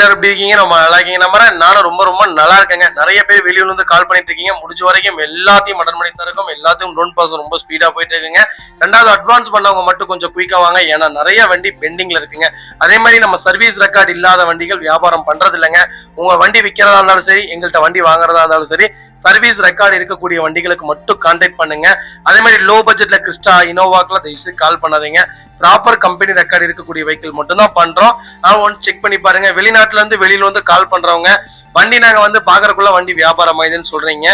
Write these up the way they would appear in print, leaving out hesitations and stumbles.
எல்லாரும் எப்படி இருக்கீங்க? நம்ம நல்லா இருக்கீங்க நம்புறேன். நானும் ரொம்ப ரொம்ப நல்லா இருக்கேங்க. நிறைய பேர் வெளியூர்ல இருந்து கால் பண்ணிட்டு இருக்கீங்க. முடிஞ்ச வரைக்கும் எல்லாத்தையும் அட்டன் பண்ணி தருக்கும். எல்லாத்தையும் லோன் ப்ராசஸ் ரொம்ப ஸ்பீடா போயிட்டு இருக்குங்க. ரெண்டாவது அட்வான்ஸ் பண்ணவங்க மட்டும் கொஞ்சம் குயிக்கா வாங்க. ஏன்னா நிறைய வண்டி பெண்டிங்ல இருக்குங்க. அதே மாதிரி நம்ம சர்வீஸ் ரெக்கார்டு இல்லாத வண்டிகள் வியாபாரம் பண்றது இல்லைங்க. உங்க வண்டி விற்கிறதா இருந்தாலும் சரி, எங்கள்கிட்ட வண்டி வாங்குறதா இருந்தாலும் சரி, சர்வீஸ் ரெக்கார்டு இருக்கக்கூடிய வண்டிகளுக்கு மட்டும் கான்டாக்ட் பண்ணுங்க. அதே மாதிரி லோ பட்ஜெட்ல கிறிஸ்டா, இனோவாக்கெல்லாம் தயவுசெய்து கால் பண்ணாதீங்க. ப்ராப்பர் கம்பெனி ரெக்கார்டு இருக்கக்கூடிய வெஹிக்கிள் மட்டும் தான் பண்றோம். ஒன்று செக் பண்ணி பாருங்க. வெளிநாட்டுல இருந்து வெளியில வந்து கால் பண்றவங்க வண்டி நாங்க வந்து பாக்குறதுக்குள்ள வண்டி வியாபாரம் ஆயுதுன்னு சொல்றீங்க.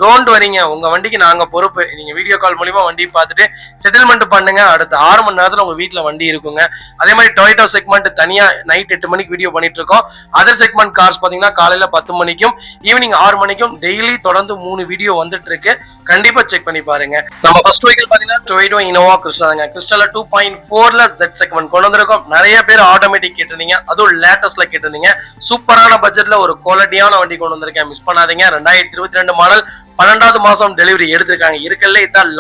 டோன்ட் வரிங்க, உங்க வண்டிக்கு நாங்க பொறுப்பு. நீங்க வீடியோ கால் மூலியமா வண்டி பார்த்துட்டு செட்டில்மெண்ட் பண்ணுங்க. அடுத்த 6 மணி நேரத்துல உங்க வீட்டுல வண்டி இருக்குங்க. அதே மாதிரி டொயோட்டா செக்மெண்ட் தனியா நைட் 8 மணிக்கு வீடியோ பண்ணிட்டு இருக்கோம். அதர் செக்மெண்ட் கார்ஸ் பாத்தீங்கன்னா காலையில 10 மணிக்கும் ஈவினிங் 6 மணிக்கும் டெய்லி தொடர்ந்து 3 வீடியோ வந்துட்டு இருக்கு. கண்டிப்பா செக் பண்ணி பாருங்க. நம்ம ஃபர்ஸ்ட் வெஹிக்கிள் பாத்தீங்கன்னா டொயோட்டா இனோவா கிறிஸ்டாங்க. கிறிஸ்டால 2.4ல Z செக்மெண்ட் கொண்டு வந்திருக்கோம். நிறைய பேர் ஆட்டோமேட்டிக் கேட்டிருந்தீங்க, அதுவும் லேட்டஸ்ட்ல கேட்டிருந்தீங்க. சூப்பரான பட்ஜெட்ல ஒரு குவாலிட்டியான வண்டி கொண்டு வந்திருக்கேன். மிஸ் பண்ணாதீங்க. 2022 மாடல் 12வது மாசம் டெலிவரி எடுத்திருக்காங்க. இருக்கல இதான்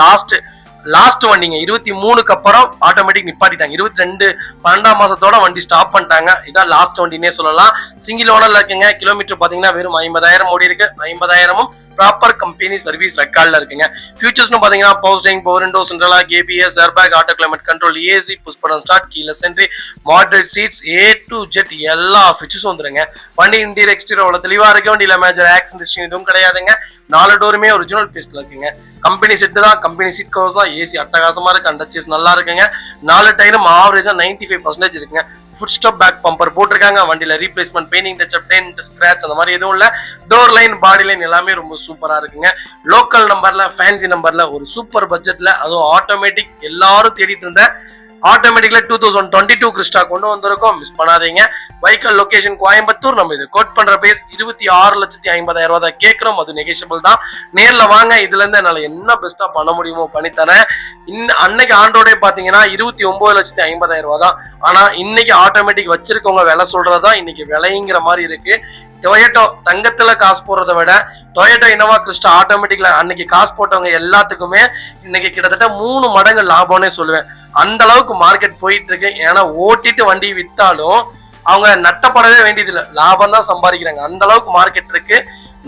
லாஸ்ட் வண்டிங்க. 23க்கு அப்புறம் ஆட்டோமேட்டிக் நிப்பாட்டிட்டாங்க. 22 12ஆம் மாசத்தோட வண்டி ஸ்டாப் பண்ணிட்டாங்க. இதான் லாஸ்ட் வண்டினே சொல்லலாம். சிங்கிள் ஓனர்ல இருக்குங்க. கிலோமீட்டர் பாத்தீங்கன்னா வெறும் 50,000 ஓடி இருக்கு. 50,000ம் ப்ராப்பர் கம்பெனி சர்வீஸ் ரெக்கார்ட்ல இருக்குங்க. ஃபியூச்சர்ஸ்னு பாத்தீங்கன்னா power steering, power window, central lock, ABS, airbag, auto climate control, AC, push button start, keyless entry, moderate seats, A to Z எல்லா ஃபீச்சர்ஸும் வந்துருங்க. வண்டி இன்டீரியர் எக்ஸ்டீரியர் அவ்வளவு தெளிவா இருக்கு. வண்டியில மேஜர் ஆக்சிடென்ட் ஹிஸ்டரி எதுவும் கிடையாதுங்க. 4 டோருமே ஒரிஜினல் பீஸ்ல இருக்குங்க. கம்பெனி செட் தான், கம்பெனி சீட் கவர்ஸ் தான். AC அட்டகாசமா இருக்கு. அண்டர்சீஸ் நல்லா இருக்குங்க. 4 டயரும் ஆவரேஜா 95% இருக்குங்க. ஃபுட் ஸ்டாப் பேக் பம்பர் போட்டிருக்காங்க. வண்டியில replacement, painting touch up, dent, scratch அந்த மாதிரி எதுவும் இல்ல. டோர் லைன், பாடி லைன் எல்லாமே ரொம்ப சூப்பரா இருக்குங்க. லோக்கல் நம்பர்ல, ஃபேன்சி நம்பர்ல ஒரு சூப்பர் பட்ஜெட்ல, அதுவும் ஆட்டோமேட்டிக் எல்லாரும் தேடிட்டு இருந்த ஆட்டோமேட்டிக்ல 2022 கிறிஸ்டா கொண்டு வந்திருக்கோம். மிஸ் பண்ணாதீங்க. Vehicle location Coimbatore. நம்ம இது கோட் பண்ற பேஸ் 26,50,000 ரூபாய் தான் கேட்கிறோம். அது நெகோஷியபிள் தான். நேர்ல வாங்க. இதுல இருந்து என்னால என்ன பெஸ்டா பண்ண முடியுமோ பண்ணித்தரேன். அன்னைக்கு ஆண்ட்ராய்டே பாத்தீங்கன்னா 29,50,000 ரூபாய் தான். ஆனா இன்னைக்கு ஆட்டோமேட்டிக் வச்சிருக்கவங்க விலை சொல்றதா இன்னைக்கு விலைங்கிற மாதிரி இருக்கு. டொயோட்டோ தங்கத்துல காசு போடுறத விட டொயோட்டோ இனோவா கிறிஸ்டா ஆட்டோமேட்டிக்ல அன்னைக்கு காசு போட்டவங்க எல்லாத்துக்குமே இன்னைக்கு கிட்டத்தட்ட 3 மடங்கு லாபம்னே சொல்லுவேன். அந்த அளவுக்கு மார்க்கெட் போயிட்டு இருக்கு. ஏன்னா ஓட்டிட்டு வண்டி வித்தாலும் அவங்க நட்டப்படவே வேண்டியது இல்லை, லாபம் தான் சம்பாதிக்கிறாங்க. அந்த அளவுக்கு மார்க்கெட் இருக்கு.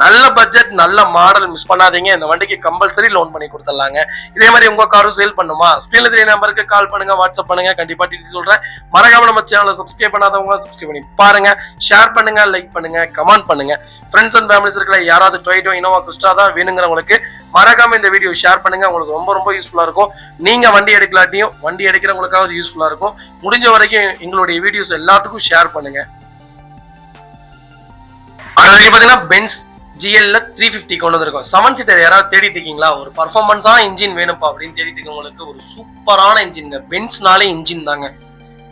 நல்ல பட்ஜெட், நல்ல மாடல். மிஸ் பண்ணாதீங்க. இந்த வண்டிக்கு கம்பல்சரி லோன் பண்ணி கொடுத்துடலாங்க. இதே மாதிரி உங்க காரும் சேல் பண்ணுமா? ஸ்கிரீன்ல தெரிய நம்பருக்கு கால் பண்ணுங்க, வாட்ஸ்அப் பண்ணுங்க. கண்டிப்பா டீடைல் சொல்றேன். மறக்காம நம்ம சேனலை சப்ஸ்கிரைப் பண்ணாதவங்க சப்ஸ்கிரைப் பண்ணி பாருங்க. ஷேர் பண்ணுங்க, லைக் பண்ணுங்க, கமெண்ட் பண்ணுங்க. ஃப்ரெண்ட்ஸ் அண்ட் ஃபேமிலிஸ் இருக்கிற யாராவது டொயோட்டோ இனோவா கிறிஸ்டா தான் வேணுங்கிறவங்களுக்கு மறக்காம இந்த வீடியோ ஷேர் பண்ணுங்க. உங்களுக்கு ரொம்ப ரொம்ப யூஸ்ஃபுல்லா இருக்கும். நீங்க வண்டி எடுக்கலாட்டியும் வண்டி எடுக்கிறவங்களுக்காவது யூஸ்ஃபுல்லா இருக்கும். முடிஞ்ச வரைக்கும் எங்களுடைய வீடியோஸ் எல்லாத்துக்கும் ஷேர் பண்ணுங்க. அடுத்து பாத்தீங்கன்னா பென்ஸ் GL 350 கொண்டு வந்திருக்கோம். 7 சீட்டர் யாராவது தேடிட்டு இருக்கீங்களா? ஒரு பர்ஃபார்மன்ஸான இன்ஜின் வேணும்ப்பா அப்படின்னு தேடிட்டு இருக்கவங்களுக்கு ஒரு சூப்பரான இன்ஜின்ங்க. பென்ஸ்னாலே இன்ஜின் தாங்க.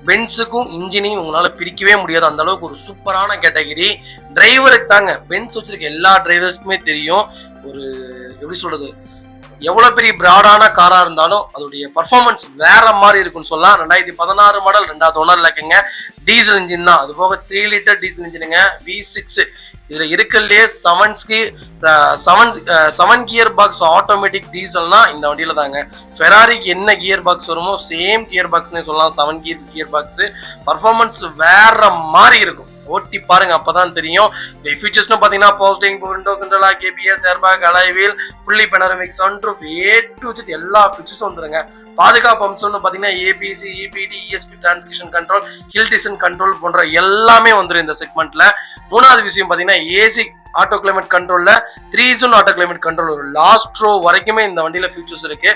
பென்ஸுக்கும் இன்ஜினையும் உங்களால பிரிக்கவே முடியாது. அந்த அளவுக்கு ஒரு சூப்பரான கேட்டகரி. டிரைவருக்கு தாங்க. பென்ஸ் வச்சிருக்க எல்லா டிரைவர்ஸ்க்குமே தெரியும். ஒரு எப்படி சொல்றது, எவ்வளவு பெரிய பிராடான காரா இருந்தாலும் அதோடைய பர்ஃபார்மன்ஸ் வேற மாதிரி இருக்குன்னு சொல்லலாம். 2016 மாடல் 2வது ஓனர்ல இருக்குங்க. டீசல் இன்ஜின் தான். அது போக 3 லிட்டர் டீசல் இன்ஜினுங்க. V6 இதுல இருக்கலே 7 கியர் பாக்ஸ் ஆட்டோமேட்டிக் டீசல்னா இந்த வண்டியில தாங்க. ஃபெராரிக்கு என்ன கியர் பாக்ஸ் வருமோ சேம் கியர் பாக்ஸ்னே சொல்லலாம். 7 கியர் பாக்ஸ். பர்ஃபார்மன்ஸ் வேற மாதிரி இருக்கும். ஓட்டி பாருங்க, அப்பதான் தெரியும். ஃபீச்சர்ஸ்னு பாத்தீங்கன்னா power steering, power window, central lock, ABS, airbag, alloy wheel, fully panoramic sunroof, A to Z எல்லா ஃபீச்சர்ஸும் வந்துருங்க. பாதுகாப்பு அம்சம்னு பாத்தீங்கன்னா ABS, EPD, ESP, transmission control, hill descent control போன்ற எல்லாமே வந்துரும் இந்த செக்மெண்ட்ல. 3வது விஷயம் பாத்தீங்கன்னா AC ஆட்டோ கிளைமேட் கண்ட்ரோல்ல 3 ஜோன் ஆட்டோ கிளைமேட் கண்ட்ரோல் ஒரு லாஸ்ட் ரோ வரைக்குமே இந்த வண்டியில ஃபீச்சர்ஸ் இருக்கு.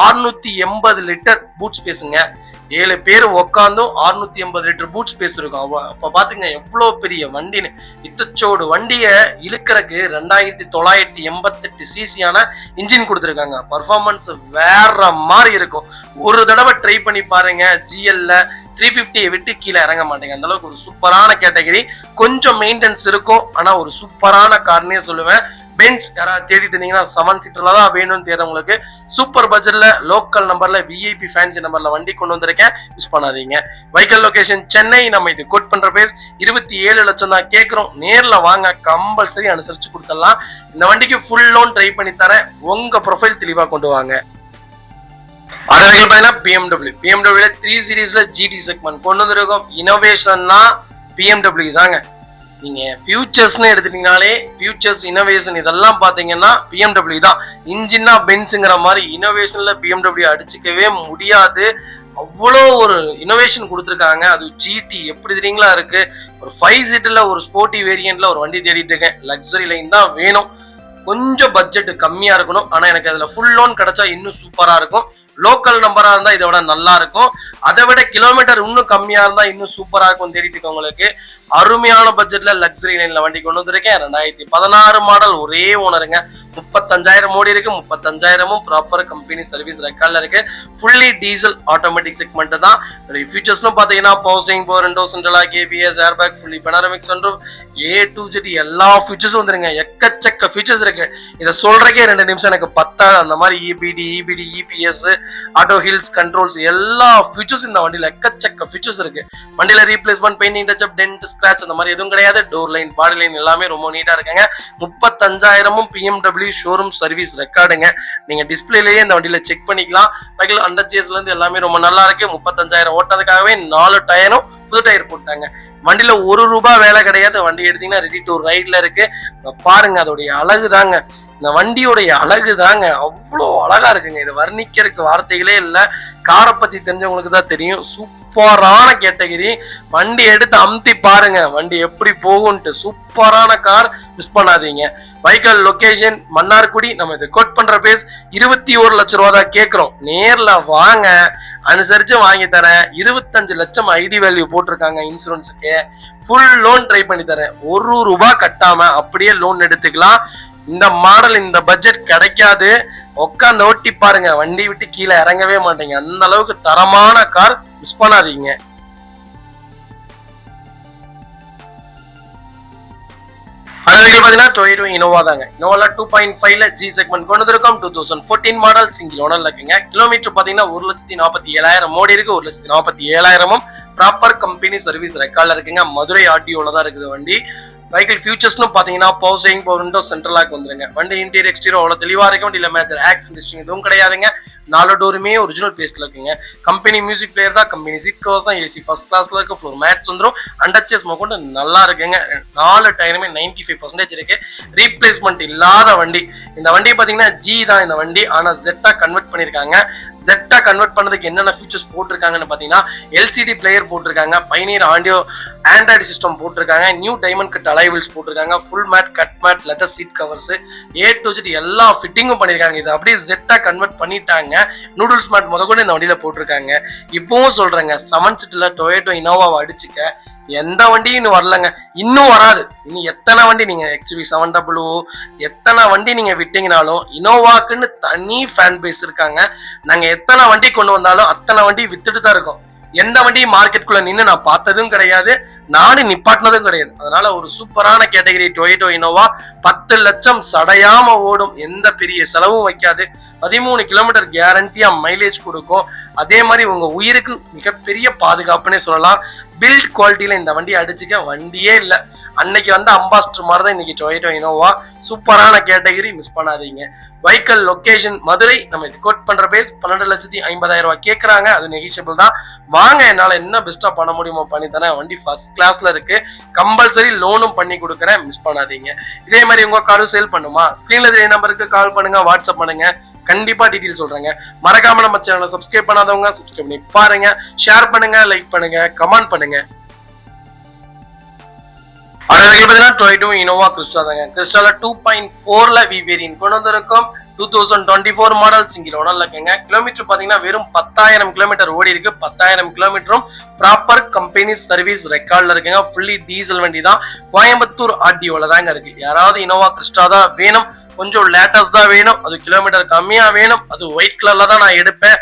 680 லிட்டர் பூட் ஸ்பேஸுங்க. 7 பேர் உட்காந்தும் 680 லிட்டர் பூட் ஸ்பேஸ் இருக்கும். அப்ப பாத்துங்க எவ்வளவு பெரிய வண்டின்னு. இத்தச்சோடு வண்டியை இழுக்கிறதுக்கு 2988 சிசியான இன்ஜின் கொடுத்துருக்காங்க. பர்ஃபார்மன்ஸ் வேற மாதிரி இருக்கும். ஒரு தடவை ட்ரை பண்ணி பாருங்க. GL 350 விட்டு கீழே இறங்க மாட்டேங்க. அந்த அளவுக்கு ஒரு சூப்பரான கேட்டகரி. கொஞ்சம் மெயின்டெனன்ஸ் இருக்கும், ஆனா ஒரு சூப்பரான கார்னே சொல்லுவேன். பென்ஸ் யாராவது தேடிட்டு இருந்தீங்கன்னா 7 சீட்டர்ல தான் வேணும்னு தேடுறவங்களுக்கு சூப்பர் பட்ஜெட்ல லோக்கல் நம்பர்ல VIP ஃபேன்சி நம்பர்ல வண்டி கொண்டு வந்திருக்கேன். மிஸ் பண்ணாதீங்க. Vehicle location Chennai. நம்ம இது கோட் பண்ற பேஸ் 27 லட்சம் தான் கேட்கிறோம். நேர்ல வாங்க, கம்பல்சரி அனுசரிச்சு கொடுத்துடலாம். இந்த வண்டிக்கு ஃபுல் லோன் ட்ரை பண்ணி தரேன். உங்க ப்ரொஃபைல் தெளிவா கொண்டு வாங்க. அடுத்த பாத்தீங்கன்னா BMW 3 சீரீஸ்ல GT செக்மெண்ட் கொண்டு வந்திருக்கோம். இனோவேஷன்னா BMW தாங்க. நீங்க ஃபியூச்சர்ஸ்னு எடுத்துட்டீங்கனாலே ஃபியூச்சர்ஸ் இனோவேஷன் இதெல்லாம் பாத்தீங்கன்னா BMW தான். இன்ஜின்னா பென்ஸுங்கிற மாதிரி இனோவேஷன்ல BMW அடிச்சுக்கவே முடியாது. அவ்வளோ ஒரு இனோவேஷன் கொடுத்துருக்காங்க. அது ஜிடி எப்படி தெரியுங்களா இருக்கு. ஒரு 5 சீட்ல ஒரு ஸ்போர்ட்டி வேரியன்ட்ல ஒரு வண்டி தேடிட்டு இருக்கேன். லக்ஸரி லைன் தான் வேணும். கொஞ்சம் பட்ஜெட் கம்மியா இருக்கணும். ஆனா எனக்கு அதுல ஃபுல் லோன் கிடைச்சா இன்னும் சூப்பரா இருக்கும். லோக்கல் நம்பரா இருந்தா இதை விட நல்லா இருக்கும். அதை விட கிலோமீட்டர் இன்னும் கம்மியா இருந்தா இன்னும் சூப்பரா இருக்கும் தேடிட்டு இருக்கவங்களுக்கு. அருமையான பட்ஜெட்ல லக்ஸரி லைன்ல வண்டி கொண்டு வந்திருக்கேன். 2016 மாடல், ஒரே ஓனருங்க. 35,000 ஓடி இருக்கு. 35,000 ப்ராப்பர் கம்பெனி சர்வீஸ் ரெக்கார்ட்ல இருக்கு. ஃபுல்லி டீசல் ஆட்டோமேட்டிக் செக்மெண்ட் தான். ஃபியூச்சர்ஸ்லும் பாத்தீங்கன்னா power steering, power window, central lock, ABS, airbag, fully panoramic sunroof, A to Z எல்லா ஃபியூச்சர்ஸும் வந்துருங்க. எக்கச்சக்க ஃபியூச்சர்ஸ் இருக்கு. இதை சொல்றக்கே 2 நிமிஷம் எனக்கு பத்தாது. அந்த மாதிரி EBD, EPS, auto hills, controls எல்லா ஃபியூச்சர்ஸ் இந்த வண்டியில எக்கச்சக்க ஃபியூச்சர்ஸ் இருக்கு. வண்டியில replacement, painting touch up, dent, scratch அந்த மாதிரி எதுவும் கிடையாது. டோர் லைன், பாடி லைன் எல்லாமே ரொம்ப நீட்டா இருக்காங்க. 35,000 BMW ஷோரூம் சர்வீஸ் ரெக்கார்டுங்க. நீங்க டிஸ்பிளேலயே இந்த வண்டியில செக் பண்ணிக்கலாம். பைக்கில் அண்டர் சேஸ்ல இருந்து எல்லாமே ரொம்ப நல்லா இருக்கு. 35,000 ஓட்டதுக்காகவே 4 டயரும் புது டயர் போட்டாங்க. வண்டியில ₹1 வேலை கிடையாது. வண்டி எடுத்தீங்கன்னா ரெடி டு ரைட்ல இருக்கு. பாருங்க அதோடைய அழகு தாங்க. இந்த வண்டியோடைய அழகு தாங்க அவ்வளோ அழகா இருக்குங்க. இது வர்ணிக்கிறதுக்கு வார்த்தைகளே இல்லை. காரை பத்தி தெரிஞ்சவங்களுக்கு தான் தெரியும். சூப்பரான கேட்டகிரி. வண்டி எடுத்து அமுத்தி பாருங்க வண்டி எப்படி போகும்ட்டு. சூப்பரான கார், மிஸ் பண்ணாதீங்க. வைக்கல் லொகேஷன் மன்னார்குடி. நம்ம இது கோட் பண்ற பேஸ் 21 லட்சம் ரூபா தான் கேட்கிறோம். நேர்ல வாங்க, அனுசரிச்சு வாங்கி தரேன். 25 லட்சம் ஐடி வேல்யூ போட்டிருக்காங்க இன்சூரன்ஸுக்கு. ஃபுல் லோன் ட்ரை பண்ணி தரேன். ₹1 கட்டாம அப்படியே லோன் எடுத்துக்கலாம். இந்த மாடல் இந்த பட்ஜெட் கிடைக்காது. உட்காந்து ஓட்டி பாருங்க, வண்டி விட்டு கீழே இறங்கவே மாட்டீங்க. அந்த அளவுக்கு தரமான கார், மிஸ் பண்ணாதீங்க. அடுத்த பாத்தீங்கன்னா டொயோட்டா இனோவா தாங்க. இனோவால 2.5ல G செக்மெண்ட் கொண்டு வந்திருக்கோம். 2014 மாடல், சிங்கிள் ஓனர்ல இருக்குங்க. கிலோமீட்டர் பாத்தீங்கன்னா 1,47,000 ஓடி இருக்கு. 1,47,000 ப்ராப்பர் கம்பெனி சர்வீஸ் ரெக்கார்ட்ல இருக்குங்க. மதுரை RTOல தான் இருக்குது வண்டி. வெஹிக்கிள் ஃபியூச்சர்ஸ்னு பாத்தீங்கன்னா power steering, power window, central lock வந்துருங்க. வண்டி இன்டீரியர் எக்ஸ்டீரியர் அவ்வளவு தெளிவா இருக்கும். வண்டியில மேஜர் ஆக்சிடென்ட் எதுவும் கிடையாதுங்க. 4 டோருமே ஒரிஜினல் பேஸ்ட்ல இருக்குங்க. கம்பெனி மியூசிக் பிளேயர் தான். கம்பெனி சீட் கவர்ஸ் தான். AC ஃபர்ஸ்ட் கிளாஸ்ல இருக்கு. ஃப்ளோர் மேட்ஸ் வந்துடும். அண்டர் சேஸ் மொக்கொண்டு நல்லா இருக்குங்க. 4 டயருமே 95% இருக்கு. ரீப்ளேஸ்மெண்ட் இல்லாத வண்டி. இந்த வண்டி பாத்தீங்கன்னா G தான் இந்த வண்டி. ஆனா Z கன்வெர்ட் பண்ணிருக்காங்க. Z கன்வெர்ட் பண்ணதுக்கு என்னென்ன ஃபீச்சர்ஸ் போட்டிருக்காங்கன்னு பாத்தீங்கன்னா LCD பிளேயர் போட்டிருக்காங்க. பைனியர் ஆடியோ ஆண்ட்ராய்டு சிஸ்டம் போட்டிருக்காங்க. நியூ டைமண்ட் கட் அலைவல்ஸ் போட்டிருக்காங்க. Full mat, cut mat, leather seat covers, A to Z எல்லா ஃபிட்டிங்கும் பண்ணிருக்காங்க. இது அப்படியே Z கன்வெர்ட் பண்ணிட்டாங்க. நூடுல்ஸ் மேட் முதற்கொண்டு இந்த வண்டியில போட்டிருக்காங்க. இப்பவும் சொல்றேங்க, 7 சீட்ல டொயோட்டோ இனோவாவை அடிச்சுக்க எந்த வண்டியும் இன்னும் வரலங்க. இன்னும் வராது. இன்னும் எத்தனை வண்டி நீங்க XUV 700 எத்தனை வண்டி நீங்க விட்டீங்கனாலும் இனோவாக்குன்னு தனி ஃபேன் பேஸ் இருக்காங்க. நாங்க எத்தனை வண்டி கொண்டு வந்தாலும் அத்தனை வண்டி வித்துட்டு தான் இருக்கோம். எந்த வண்டியும் மார்க்கெட்டுக்குள்ள நின்று நான் பார்த்ததும் கிடையாது, நானும் நிப்பாட்டினதும் கிடையாது. அதனால ஒரு சூப்பரான கேட்டகரி டொயோட்டோ இனோவா. 10 லட்சம் சடையாம ஓடும். எந்த பெரிய செலவும் வைக்காது. 13 கிலோமீட்டர் கேரண்டியா மைலேஜ் கொடுக்கும். அதே மாதிரி உங்க உயிருக்கு மிகப்பெரிய பாதுகாப்புன்னே சொல்லலாம். பில்ட் குவாலிட்டியில இந்த வண்டி அடிச்சுக்க வண்டியே இல்லை. அன்னைக்கு வந்து அம்பாஸ்டர் மாதிரி தான் இன்னைக்கு டொயோட்டோ இனோவா. சூப்பரான கேட்டகரி, மிஸ் பண்ணாதீங்க. வைக்கல் லொகேஷன் மதுரை. நம்ம இது கோட் பண்ற பேஸ் 12,50,000 கேட்கறாங்க. அது நெகிஷியபிள் தான். வாங்க, என்னால என்ன பெஸ்டா பண்ண முடியுமோ பண்ணி தரேன். வண்டி ஃபர்ஸ்ட் கிளாஸ்ல இருக்கு. கம்பல்சரி லோனும் பண்ணி கொடுக்குறேன், மிஸ் பண்ணாதீங்க. இதே மாதிரி உங்க காரும் சேல் பண்ணுமா, ஸ்கிரீன்ல தெரிய நம்பருக்கு கால் பண்ணுங்க, வாட்ஸ்அப் பண்ணுங்க. கண்டிப்பா டீடைல் சொல்றேங்க. மறக்காம நம்ம சேனலை சப்ஸ்கிரைப் பண்ணாதவங்க சப்ஸ்கிரைப் பண்ணி பாருங்க. ஷேர் பண்ணுங்க, லைக் பண்ணுங்க, கமெண்ட் பண்ணுங்க. டொயோட்டோ இனோவா கிறிஸ்டா தாங்க. கிறிஸ்டால 2.4ல வி வேரியன்ட் கொண்டு வந்திருக்கோம். 2024 மாடல், சிங்கிள் ஓனர்ல இருக்குங்க. கிலோமீட்டர் பாத்தீங்கன்னா வெறும் 10,000 கிலோமீட்டர் ஓடி இருக்கு. 10,000 கிலோமீட்டரும் ப்ராப்பர் கம்பெனி சர்வீஸ் ரெக்கார்ட்ல இருக்குங்க. ஃபுல்லி டீசல் வண்டி தான். கோயம்புத்தூர் RTOல தாங்க இருக்கு. யாராவது இனோவா கிறிஸ்டா தான் வேணும், கொஞ்சம் லேட்டஸ்ட் தான் வேணும், அது கிலோமீட்டர் கம்மியா வேணும், அது ஒயிட் கலர்ல தான் நான் எடுப்பேன்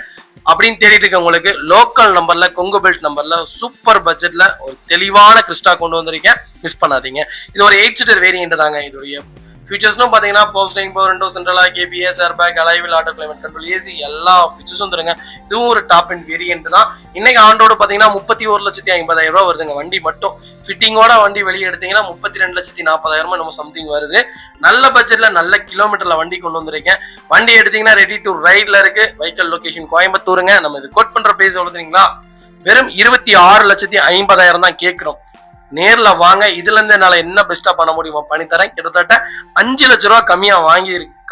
அப்படின்னு தேடிட்டு இருக்க உங்களுக்கு லோக்கல் நம்பர்ல, கொங்கு பெல்ட் நம்பர்ல, சூப்பர் பட்ஜெட்ல ஒரு தெளிவான கிறிஸ்டா கொண்டு வந்திருக்கேன், மிஸ் பண்ணாதீங்க. இது ஒரு 8 சீட்டர் வேரியன்ட் தாங்க. இதோடைய ஃபீச்சர்ஸ்னும் பாத்தீங்கன்னா power steering, power window, central lock, ABS, airbag, alloy wheel, auto climate control, AC எல்லா ஃபீச்சர்ஸும் வந்துருங்க. இதுவும் ஒரு டாப் அண்ட் வேரியன்ட் தான். இன்னைக்கு ஆண்டோட பாத்தீங்கன்னா 31,50,000 வருதுங்க வண்டி மட்டும். ஃபிட்டிங்கோட வண்டி வெளியே எடுத்தீங்கன்னா 32,40,000 நம்ம சம்திங் வருது. நல்ல பட்ஜெட்ல நல்ல கிலோமீட்டர்ல வண்டி கொண்டு வந்திருக்கேன். வண்டி எடுத்தீங்கன்னா ரெடி டு ரைட்ல இருக்கு. வைக்கல் லொகேஷன் கோயம்புத்தூருங்க. நம்ம இது கோட் பண்ற பிரைஸ் எவ்வளவு தெரியுங்களா, வெறும் 26,50,000 தான் கேட்கிறோம். நேர்ல வாங்க. இதுல இருந்து என்னால என்ன பெஸ்டா பண்ண முடியுமோ பண்ணி தரேன். கிட்டத்தட்ட 5 லட்சம் ரூபாய்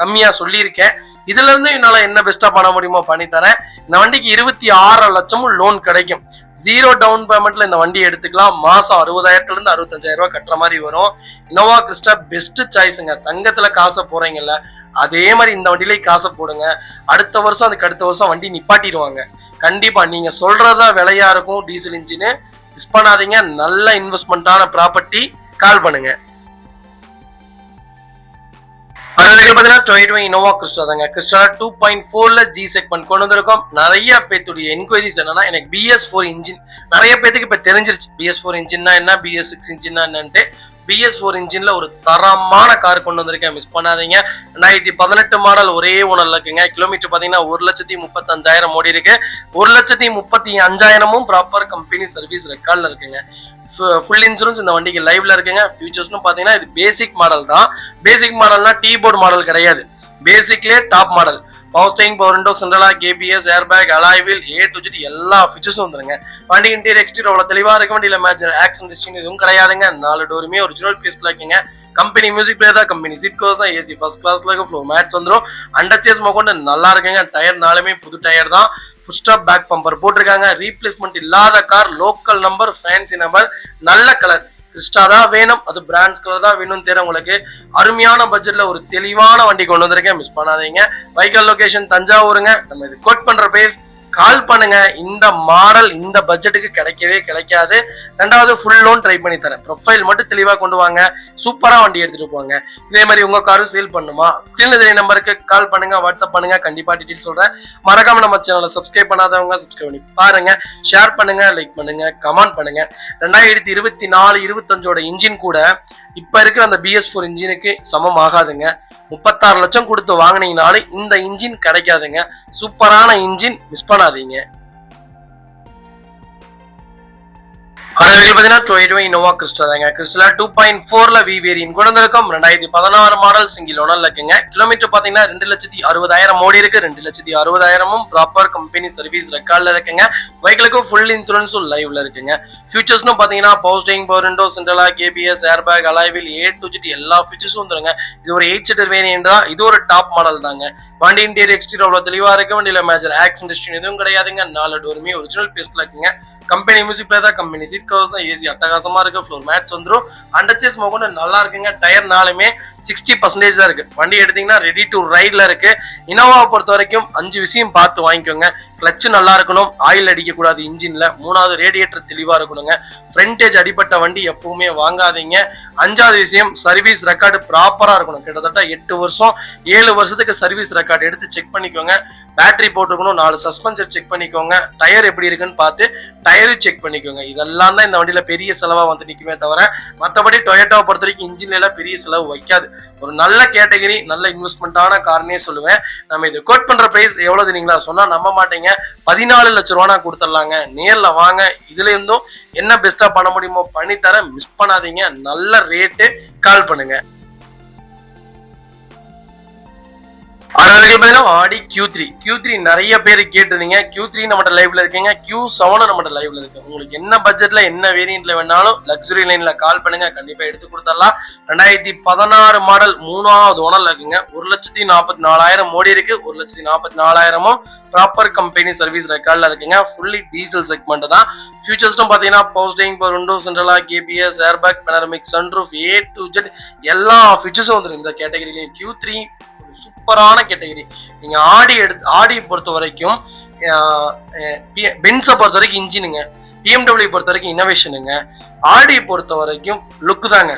கம்மியா சொல்லியிருக்கேன். இதுல இருந்து என்னால என்ன பெஸ்டா பண்ண முடியுமோ பண்ணி தரேன். இந்த வண்டிக்கு 26 லட்சமும் லோன் கிடைக்கும். 0 டவுன் பேமெண்ட்ல இந்த வண்டி எடுத்துக்கலாம். மாசம் 60,000 இருந்து 65,000 ரூபாய் கட்டுற மாதிரி வரும். இனோவா கிறிஸ்டா பெஸ்ட் சாய்ஸுங்க. தங்கத்துல காசை போறீங்கல்ல, அதே மாதிரி இந்த வண்டியிலே காசை போடுங்க. அடுத்த வருஷம் அதுக்கு அடுத்த வருஷம் வண்டி நிப்பாட்டிடுவாங்க. கண்டிப்பா நீங்க சொல்றதா விலையா இருக்கும். டீசல் இன்ஜின் மிஸ் பண்ணாதீங்க. நல்ல இன்வெஸ்ட்மெண்டான ப்ராப்பர்ட்டி. கால் பண்ணுங்க. இனோவா கிறிஸ்டா தாங்க. கிறிஸ்டா 2.4ல ஜி செக்மெண்ட் கொண்டு வந்திருக்கோம். நிறைய பேத்துடைய என்கொயரிஸ் என்னன்னா, எனக்கு BS4 இன்ஜின் நிறைய பேத்துக்கு இப்ப தெரிஞ்சிருச்சு. BS4 இன்ஜின்னா என்ன, BS6 இன்ஜின்னா என்னன்ட்டு. BS4 இன்ஜின்ல ஒரு தரமான கார் கொண்டு வந்திருக்கேன். மிஸ் பண்ணாதீங்க. 2018 மாடல் ஒரே ஓனர்ல இருக்குங்க. கிலோமீட்டர் பாத்தீங்கன்னா 1,35,000 ஓடி இருக்கு. 1,35,000 ப்ராப்பர் கம்பெனி சர்வீஸ் ரெக்கார்ட்ல இருக்குங்க. ஃபுல் இன்சூரன்ஸ் இந்த வண்டிக்கு லைவ்ல இருக்குங்க. ஃபியூச்சர்ஸ்னு பாத்தீங்கன்னா இது பேசிக் மாடல் தான். பேசிக் மாடல்னா டீ போர்டு மாடல் கிடையாது. பேசிக்லயே top model. Power steering, power window, central lock, ABS, airbag, alloy wheel, A to Z எல்லா ஃபீச்சர்ஸும் வந்துருங்க. வண்டி இன்டீரியர் எக்ஸ்டீரியர் அவ்வளவு தெளிவா இருக்க. வண்டியில மேஜர் ஆக்சிடென்ட் ஹிஸ்டரி எதுவும் கிடையாதுங்க. 4 டோருமே ஒரிஜினல் பீஸ்ல இருக்குங்க. கம்பெனி மியூசிக் பிளேயர் தான். கம்பெனி சீட் கவர்ஸ் தான். AC ஃபர்ஸ்ட் கிளாஸ்ல இருக்கு. ஃப்ளோர் மேட்ஸ் வந்துடும். அண்டர் சேர்ஸ் மொக்கொண்டு நல்லா இருக்குங்க. டயர் நாலுமே புது டயர் தான். ஃபுல் ஸ்டாப் பேக் பம்பர் போட்டிருக்காங்க. ரீப்ளேஸ்மெண்ட் இல்லாத car. Local number, fancy number, நல்ல கலர். கிறிஸ்டா தான் வேணும், அது பிராண்ட்ஸ் கலர் தான் வேணும்னு தெரியும் உங்களுக்கு. அருமையான பட்ஜெட்ல ஒரு தெளிவான வண்டி கொண்டு வந்திருக்கேன். மிஸ் பண்ணாதீங்க. வைக்கல் லொகேஷன் தஞ்சாவூருங்க. நம்ம இது கோட் பண்ற பேஸ். கால் பண்ணுங்க. இந்த மாடல் இந்த பட்ஜெட்டுக்கு கிடைக்கவே கிடைக்காது. ரெண்டாவது ஃபுல் லோன் ட்ரை பண்ணி தரேன். ப்ரொஃபைல் மட்டும் தெளிவா கொண்டு வாங்க. சூப்பரா வண்டி எடுத்துட்டு போங்க. இதே மாதிரி உங்க காரும் சேல் பண்ணுமா, ஸ்கிரீன்ல தெரிய நம்பருக்கு கால் பண்ணுங்க, வாட்ஸ்அப் பண்ணுங்க. கண்டிப்பா டீடைல் சொல்றேன். மறக்காம நம்ம சேனலை சப்ஸ்கிரைப் பண்ணாதவங்க சப்ஸ்கிரைப் பண்ணி பாருங்க. ஷேர் பண்ணுங்க, லைக் பண்ணுங்க, கமெண்ட் பண்ணுங்க. 2024-25 இன்ஜின் கூட இப்ப இருக்கிற அந்த BS4 இன்ஜினுக்கு சமம் ஆகாதுங்க. 36 லட்சம் கொடுத்து வாங்கினீங்கனாலும் இந்த இன்ஜின் கிடைக்காதுங்க. சூப்பரான இன்ஜின். மிஸ் பண்ணாதீங்க. இனோவா கிறிஸ்டா தாங்க. கிறிஸ்டா 2.4ல V வேரியன்ட் கொண்டு வந்திருக்கோம். 2016 மாடல் சிங்கிள் ஓனர்ல இருக்குங்க. கிலோமீட்டர் பாத்தீங்கன்னா 2,60,000 ஓடி இருக்கு. 2,60,000 ப்ராப்பர் கம்பெனி சர்வீஸ் ரெக்கார்ட்ல இருக்குங்க. பைக்லுக்கும் ஃபுல் இன்சூரன்ஸும் லைவ்ல இருக்குங்க. ஃபியூச்சர்ஸ்னு பாத்தீங்கன்னா power steering, power window, central lock, ABS, airbag, alloy wheel, A to Z எல்லா ஃபீச்சர்ஸும் வந்துருங்க. இது ஒரு 8 சீட்டர் வேரியன்ட் தான். இது ஒரு டாப் மாடல் தாங்க. வண்டி இன்டீரியர் எக்ஸ்டீரியர் அவ்வளவு தெளிவா இருக்கு. வண்டியில மேஜர் ஆக்சிடென்ட் ஹிஸ்டரி எதுவும் கிடையாதுங்க. 4 டோருமே ஒரிஜினல் பீஸ்ல இருக்குங்க. கம்பெனி மியூசிக் பிளேயர் தான். கம்பெனி சீட் கவர்ஸ் தான். AC அட்டகாசமா இருக்கு. ஃப்ளோர் மேட்ஸ் வந்துடும். அண்டர் சேர்ஸ் மொக்கொண்டு நல்லா இருக்குங்க. டயர் நாலுமே 60% தான் இருக்கு. வண்டி எடுத்தீங்கன்னா ரெடி டு ரைட்ல இருக்கு. இனோவாவை பொறுத்த வரைக்கும் 5 விஷயம் பார்த்து வாங்கிக்கோங்க. கிளட்ச் நல்லா இருக்கணும். ஆயில் அடிக்க கூடாது இன்ஜின்ல. 3வது ரேடியேட்டர் தெளிவா இருக்கணுங்க. ஃப்ரண்டேஜ் அடிப்பட்ட வண்டி எப்பவுமே வாங்காதீங்க. 5வது விஷயம் சர்வீஸ் ரெக்கார்டு ப்ராப்பரா இருக்கணும். கிட்டத்தட்ட 8 வருஷம் 7 வருஷத்துக்கு சர்வீஸ் ரெக்கார்டு எடுத்து செக் பண்ணிக்கோங்க. பேட்டரி போட்டுக்கணும். 4 சஸ்பென்சர் செக் பண்ணிக்கோங்க. டயர் எப்படி இருக்குன்னு பார்த்து டயரும் செக் பண்ணிக்கோங்க. இதெல்லாம் தான் இந்த வண்டியில பெரிய செலவா வந்து நிக்குமே தவிர மற்றபடி டொயோட்டாவை பொறுத்த வரைக்கும் இன்ஜின்ல எல்லாம் பெரிய செலவு வைக்காது. ஒரு நல்ல கேட்டகரி, நல்ல இன்வெஸ்ட்மெண்டான கார்னே சொல்லுவேன். நம்ம இது கோட் பண்ற பிரைஸ் எவ்வளவு தெரியுங்களா? சொன்னா நம்ப மாட்டீங்க. 14 லட்சம் ரூபா கொடுத்துடலாங்க. நேர்ல வாங்க. இதுல இருந்தும் என்ன பெஸ்டா பண்ண முடியுமோ பண்ணி தர. மிஸ் பண்ணாதீங்க. நல்ல ரேட்டு. கால் பண்ணுங்க. ஆடி Q3 நிறைய பேர் கேட்டிருந்தீங்க. Q3 நம்மகிட்ட லைவ்ல இருக்கீங்க. Q7 நம்மகிட்ட லைவ்ல இருக்கு. உங்களுக்கு என்ன பட்ஜெட்ல என்ன வேரியன்ட்ல வேணாலும் லக்ஸுரி லைன்ல கால் பண்ணுங்க. கண்டிப்பா எடுத்து கொடுத்துடலாம். 2016 மாடல் 3வது ஓனர்ல இருக்குங்க. 1,44,000 ஓடி இருக்கு. 1,44,000 ப்ராப்பர் கம்பெனி சர்வீஸ் ரெக்கார்ட்ல இருக்குங்க. ஃபுல்லி டீசல் செக்மெண்ட் தான். ஃபியூச்சர்ஸ்டும் பாத்தீங்கன்னா power steering, power window, central lock, ABS, airbag, panoramic sunroof, A to Z எல்லா ஃபீச்சர்ஸும் வந்துருக்கு இந்த கேட்டகரியில. Q3 சூப்பரான கேட்டகரி. நீங்க ஆடி பொறுத்த வரைக்கும், பென்ஸை பொறுத்த வரைக்கும் இன்ஜினுங்க, BMW பொறுத்த வரைக்கும் இன்னோவேஷனுங்க, ஆடி பொறுத்த வரைக்கும் லுக் தாங்க.